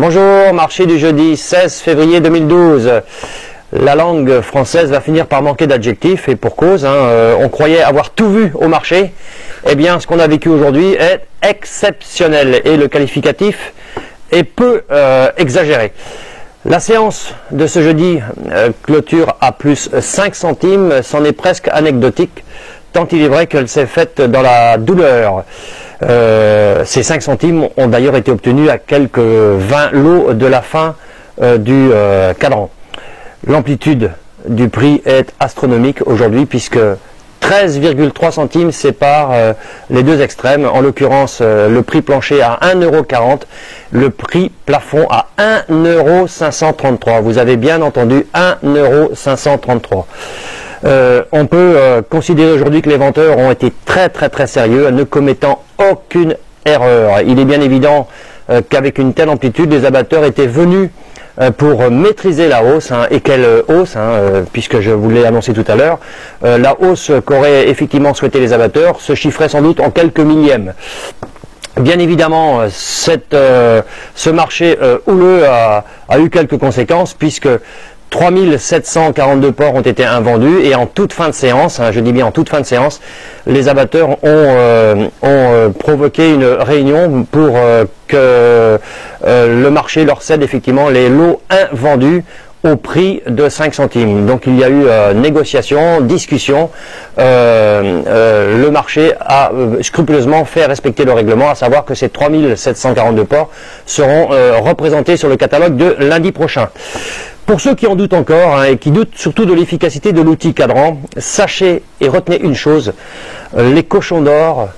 Bonjour, marché du jeudi 16 février 2012. La langue française va finir par manquer d'adjectifs et pour cause, on croyait avoir tout vu au marché. Eh bien, ce qu'on a vécu aujourd'hui est exceptionnel et le qualificatif est peu exagéré. La séance de ce jeudi clôture à plus 5 centimes, c'en est presque anecdotique, tant il est vrai qu'elle s'est faite dans la douleur. Ces 5 centimes ont d'ailleurs été obtenus à quelques 20 lots de la fin du cadran. L'amplitude du prix est astronomique aujourd'hui puisque 13,3 centimes séparent les deux extrêmes. En l'occurrence, le prix plancher à 1,40 €, le prix plafond à 1,533 €. Vous avez bien entendu, 1,533 €. On peut considérer aujourd'hui que les vendeurs ont été très sérieux, ne commettant aucune erreur. Il est bien évident qu'avec une telle amplitude, les abatteurs étaient venus pour maîtriser la hausse, et quelle hausse, puisque je vous l'ai annoncé tout à l'heure, la hausse qu'auraient effectivement souhaité les abatteurs se chiffrait sans doute en quelques millièmes. Bien évidemment, ce marché houleux a eu quelques conséquences, puisque 3742 porcs ont été invendus et en toute fin de séance, je dis bien en toute fin de séance, les abatteurs ont provoqué une réunion pour que le marché leur cède effectivement les lots invendus au prix de 5 centimes. Donc il y a eu négociation, discussion. Le marché a scrupuleusement fait respecter le règlement, à savoir que ces 3742 porcs seront représentés sur le catalogue de lundi prochain. Pour ceux qui en doutent encore et qui doutent surtout de l'efficacité de l'outil cadran, sachez et retenez une chose, les cochons d'or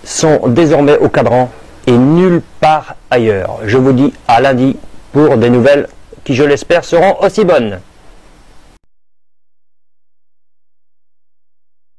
sont désormais au cadran et nulle part ailleurs. Je vous dis à lundi pour des nouvelles qui, je l'espère, seront aussi bonnes.